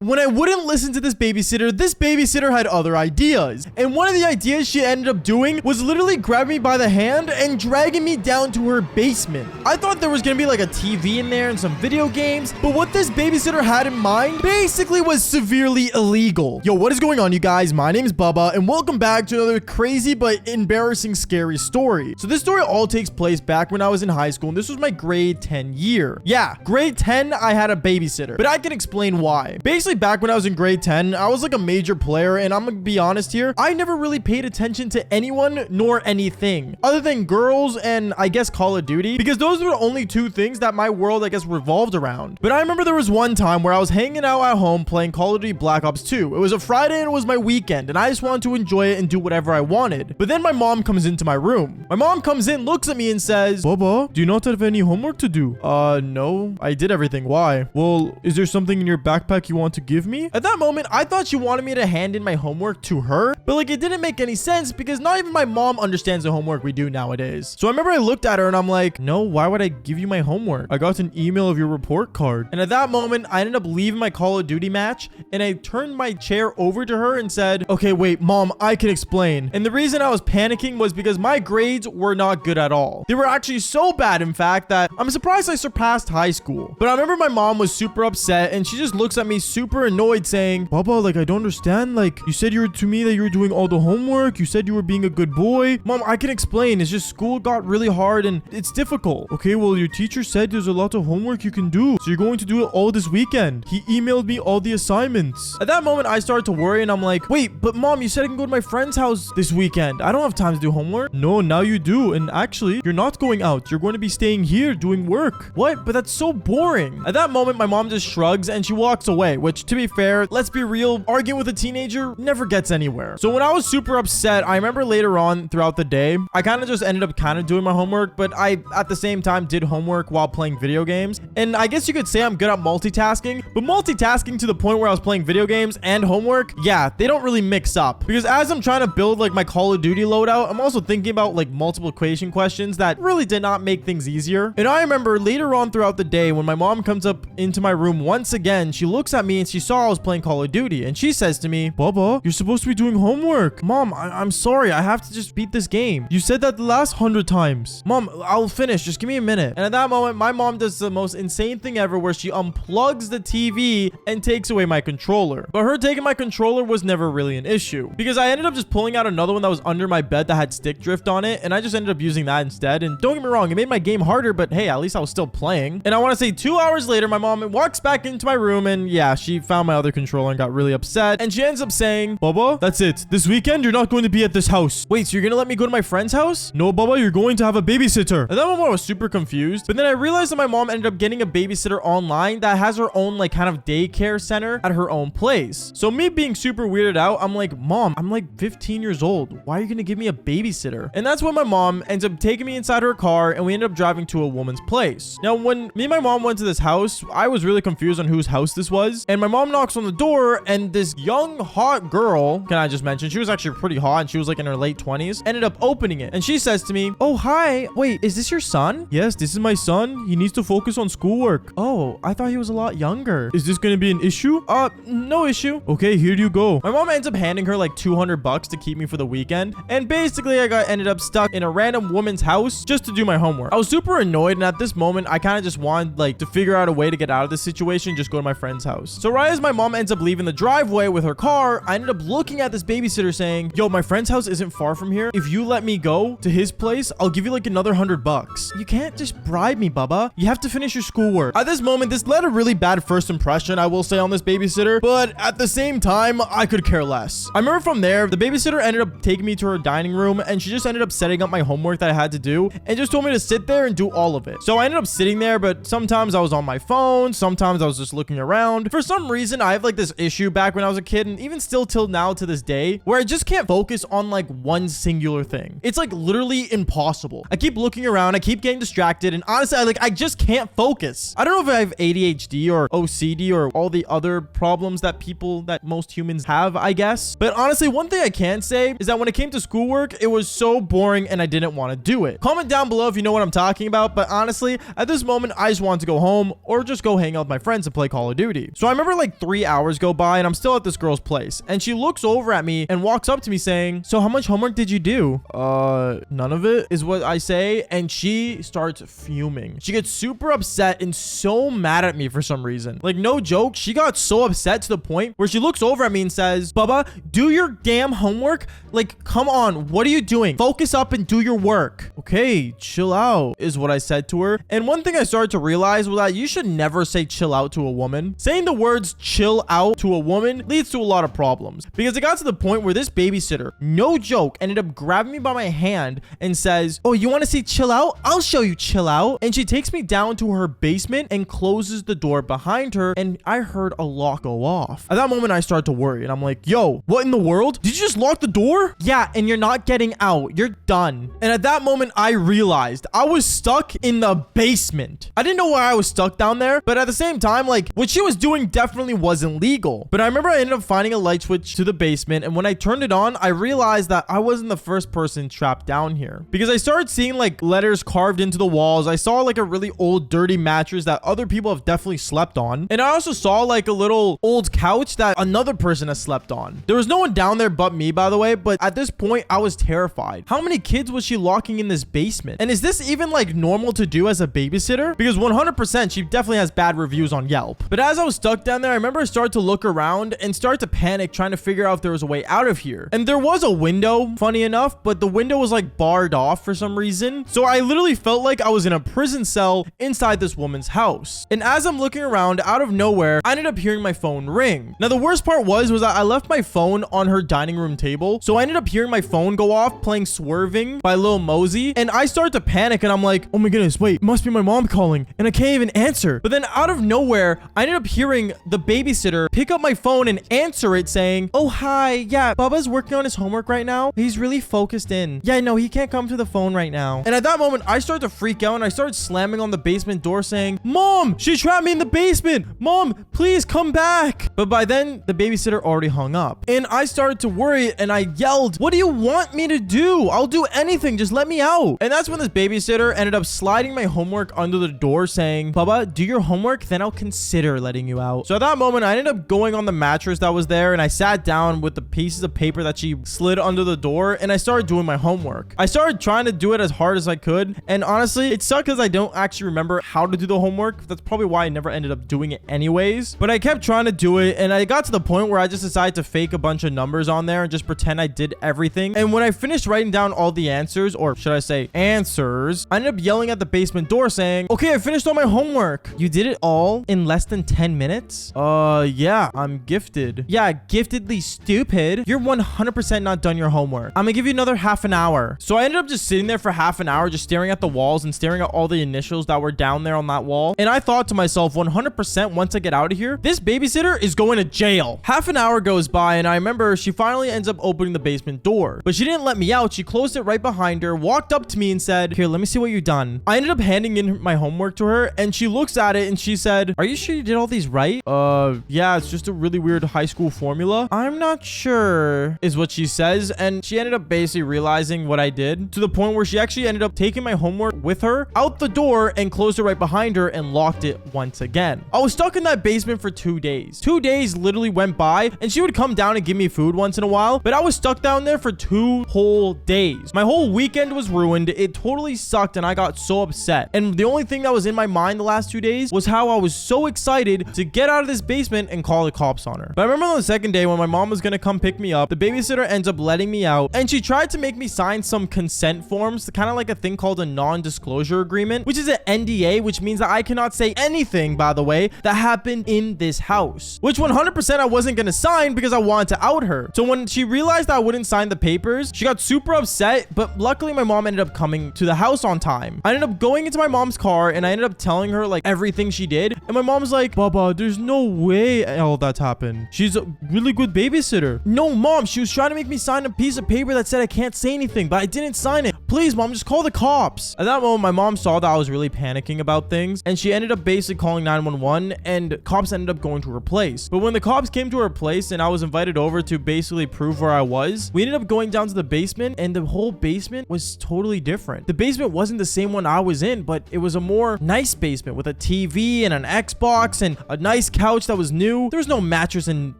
When I wouldn't listen to this babysitter had other ideas. And one of the ideas she ended up doing was literally grabbing me by the hand and dragging me down to her basement. I thought there was gonna be like a TV in there and some video games, but what this babysitter had in mind basically was severely illegal. Yo, what is going on, you guys? My name is Bubba, and welcome back to another crazy but embarrassing scary story. So this story all takes place back when I was in high school, and this was my grade 10 year. Yeah, grade 10, I had a babysitter, but I can explain why. Basically, back when I was in grade 10, I was like a major player, and I'm gonna be honest here, I never really paid attention to anyone nor anything other than girls and I guess Call of Duty, because those were the only two things that my world, I guess, revolved around. But I remember there was one time where I was hanging out at home playing Call of Duty Black Ops 2. It was a Friday and it was my weekend, and I just wanted to enjoy it and do whatever I wanted. But then my mom comes into my room. My mom comes in, looks at me and says, "Bubba, do you not have any homework to do?" No, I did everything. Why? Well, is there something in your backpack you want to give me? At that moment, I thought she wanted me to hand in my homework to her, but like it didn't make any sense because not even my mom understands the homework we do nowadays. So I remember I looked at her and I'm like, "No, why would I give you my homework? I got an email of your report card." And at that moment, I ended up leaving my Call of Duty match and I turned my chair over to her and said, "Okay, wait, mom, I can explain." And the reason I was panicking was because my grades were not good at all. They were actually so bad, in fact, that I'm surprised I surpassed high school. But I remember my mom was super upset and she just looks at me super annoyed saying, "Bubba, like, I don't understand. Like, you said to me that you were doing all the homework. You said you were being a good boy." "Mom, I can explain. It's just school got really hard and it's difficult." "Okay, well, your teacher said there's a lot of homework you can do, so you're going to do it all this weekend. He emailed me all the assignments." At that moment, I started to worry and I'm like, "Wait, but mom, you said I can go to my friend's house this weekend. I don't have time to do homework." "No, now you do. And actually, you're not going out. You're going to be staying here doing work." "What? But that's so boring." At that moment, my mom just shrugs and she walks away, which, to be fair, let's be real, arguing with a teenager never gets anywhere. So when I was super upset, I remember later on throughout the day, I kind of just ended up doing my homework, but I at the same time did homework while playing video games. And I guess you could say I'm good at multitasking, but multitasking to the point where I was playing video games and homework, yeah, they don't really mix up. Because as I'm trying to build like my Call of Duty loadout, I'm also thinking about like multiple equation questions that really did not make things easier. And I remember later on throughout the day when my mom comes up into my room once again, she looks at me and she saw I was playing Call of Duty and she says to me, "Bubba, you're supposed to be doing homework." "Mom, I'm sorry. I have to just beat this game. You said that the last 100 times." "Mom, I'll finish. Just give me a minute." And at that moment, my mom does the most insane thing ever where she unplugs the TV and takes away my controller. But her taking my controller was never really an issue because I ended up just pulling out another one that was under my bed that had stick drift on it, and I just ended up using that instead. And don't get me wrong, it made my game harder, but hey, at least I was still playing. And I want to say 2 hours later, my mom walks back into my room and yeah, she found my other controller and got really upset. And she ends up saying, "Bubba, that's it. This weekend, you're not going to be at this house." "Wait, so you're going to let me go to my friend's house?" "No, Bubba, you're going to have a babysitter." At that moment, I was super confused. But then I realized that my mom ended up getting a babysitter online that has her own like kind of daycare center at her own place. So me being super weirded out, I'm like, "Mom, I'm like 15 years old. Why are you going to give me a babysitter?" And that's when my mom ends up taking me inside her car and we ended up driving to a woman's place. Now, when me and my mom went to this house, I was really confused on whose house this was. And my mom knocks on the door and this young hot girl, can I just mention, she was actually pretty hot and she was like in her late 20s, ended up opening it. And she says to me, "Oh, hi. Wait, is this your son?" "Yes, this is my son. He needs to focus on schoolwork." "Oh, I thought he was a lot younger. Is this going to be an issue?" No issue." "Okay, here you go." My mom ends up handing her like $200 to keep me for the weekend. And basically I ended up stuck in a random woman's house just to do my homework. I was super annoyed. And at this moment, I kind of just wanted like to figure out a way to get out of this situation, just go to my friend's house. So right as my mom ends up leaving the driveway with her car, I ended up looking at this babysitter saying, "Yo, my friend's house isn't far from here. If you let me go to his place, I'll give you like another $100. You can't just bribe me, Bubba. You have to finish your schoolwork." At this moment, this led a really bad first impression, I will say, on this babysitter, but at the same time, I could care less. I remember from there, the babysitter ended up taking me to her dining room and she just ended up setting up my homework that I had to do and just told me to sit there and do all of it. So I ended up sitting there, but sometimes I was on my phone, sometimes I was just looking around. For some reason, I have like this issue back when I was a kid and even still till now to this day where I just can't focus on like one singular thing. It's like literally impossible. I keep looking around, I keep getting distracted, and honestly, I just can't focus. I don't know if I have ADHD or OCD or all the other problems that most humans have, I guess. But honestly, one thing I can say is that when it came to schoolwork, it was so boring and I didn't want to do it. Comment down below if you know what I'm talking about, but honestly, at this moment, I just wanted to go home or just go hang out with my friends and play Call of Duty. So I remember remember like 3 hours go by and I'm still at this girl's place. And she looks over at me and walks up to me saying, so how much homework did you do? None of it is what I say. And she starts fuming. She gets super upset and so mad at me for some reason. Like, no joke. She got so upset to the point where she looks over at me and says, Bubba, do your damn homework. Like, come on. What are you doing? Focus up and do your work. Okay, chill out is what I said to her. And one thing I started to realize was that you should never say chill out to a woman. Saying the words chill out to a woman leads to a lot of problems, because it got to the point where this babysitter, no joke, ended up grabbing me by my hand and says, oh, you want to see chill out? I'll show you chill out. And she takes me down to her basement and closes the door behind her, and I heard a lock go off. At that moment, I start to worry, and I'm like, yo, what in the world? Did you just lock the door? Yeah, and you're not getting out. You're done. And at that moment, I realized I was stuck in the basement. I didn't know why I was stuck down there, but at the same time, like, what she was doing definitely wasn't legal. But I remember I ended up finding a light switch to the basement, and when I turned it on, I realized that I wasn't the first person trapped down here, because I started seeing like letters carved into the walls. I saw like a really old dirty mattress that other people have definitely slept on, and I also saw like a little old couch that another person has slept on. There was no one down there but me, by the way, but at this point I was terrified. How many kids was she locking in this basement? And is this even like normal to do as a babysitter? Because 100% she definitely has bad reviews on Yelp. But as I was stuck down there, I remember I started to look around and start to panic, trying to figure out if there was a way out of here. And there was a window, funny enough, but the window was like barred off for some reason. So I literally felt like I was in a prison cell inside this woman's house. And as I'm looking around, out of nowhere, I ended up hearing my phone ring. Now the worst part was that I left my phone on her dining room table. So I ended up hearing my phone go off playing Swerving by Lil Mosey. And I started to panic, and I'm like, oh my goodness, wait, it must be my mom calling, and I can't even answer. But then out of nowhere, I ended up hearing the babysitter pick up my phone and answer it saying, oh, hi. Yeah, Bubba's working on his homework right now. He's really focused in. Yeah, no, he can't come to the phone right now. And at that moment, I started to freak out, and I started slamming on the basement door saying, Mom, she trapped me in the basement. Mom, please come back. But by then, the babysitter already hung up. And I started to worry, and I yelled, what do you want me to do? I'll do anything. Just let me out. And that's when this babysitter ended up sliding my homework under the door saying, Bubba, do your homework, then I'll consider letting you out. So at that moment, I ended up going on the mattress that was there, and I sat down with the pieces of paper that she slid under the door, and I started doing my homework. I started trying to do it as hard as I could, and honestly, it sucked because I don't actually remember how to do the homework. That's probably why I never ended up doing it anyways. But I kept trying to do it, and I got to the point where I just decided to fake a bunch of numbers on there and just pretend I did everything. And when I finished writing down all the answers, or should I say answers, I ended up yelling at the basement door saying, okay, I finished all my homework. You did it all in less than 10 minutes? Yeah, I'm gifted. Yeah, giftedly stupid. You're 100% not done your homework. I'm gonna give you another half an hour. So I ended up just sitting there for half an hour, just staring at the walls and staring at all the initials that were down there on that wall. And I thought to myself, 100% once I get out of here, this babysitter is going to jail. Half an hour goes by, and I remember she finally ends up opening the basement door, but she didn't let me out. She closed it right behind her, walked up to me and said, here, let me see what you've done. I ended up handing in my homework to her, and she looks at it and she said, are you sure you did all these right? Yeah, it's just a really weird high school formula. I'm not sure, is what she says. And she ended up basically realizing what I did, to the point where she actually ended up taking my homework with her out the door and closed it right behind her and locked it once again. I was stuck in that basement for 2 days. 2 days literally went by, and she would come down and give me food once in a while, but I was stuck down there for 2 whole days. My whole weekend was ruined. It totally sucked, and I got so upset. And the only thing that was in my mind the last 2 days was how I was so excited to get out of this basement and call the cops on her. But I remember on the second day when my mom was gonna come pick me up, the babysitter ends up letting me out, and she tried to make me sign some consent forms, kind of like a thing called a non-disclosure agreement, which is an NDA, which means that I cannot say anything, by the way, that happened in this house, which 100% I wasn't gonna sign because I wanted to out her. So when she realized that I wouldn't sign the papers, she got super upset, but luckily my mom ended up coming to the house on time. I ended up going into my mom's car, and I ended up telling her like everything she did, and my mom's like, Baba, there's no way all that's happened. She's a really good babysitter. No, Mom, she was trying to make me sign a piece of paper that said I can't say anything, but I didn't sign it. Please, Mom, just call the cops. At that moment, my mom saw that I was really panicking about things, and she ended up basically calling 911, and cops ended up going to her place. But when the cops came to her place and I was invited over to basically prove where I was, we ended up going down to the basement, and the whole basement was totally different. The basement wasn't the same one I was in, but it was a more nice basement with a TV and an Xbox and a nice couch that was new. There was no mattress and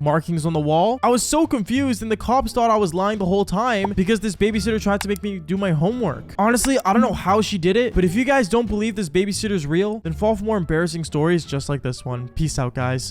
markings on the wall. I was so confused, and the cops thought I was lying the whole time because this babysitter tried to make me do my homework. Honestly, I don't know how she did it, but if you guys don't believe this babysitter's real, then fall for more embarrassing stories just like this one. Peace out, guys.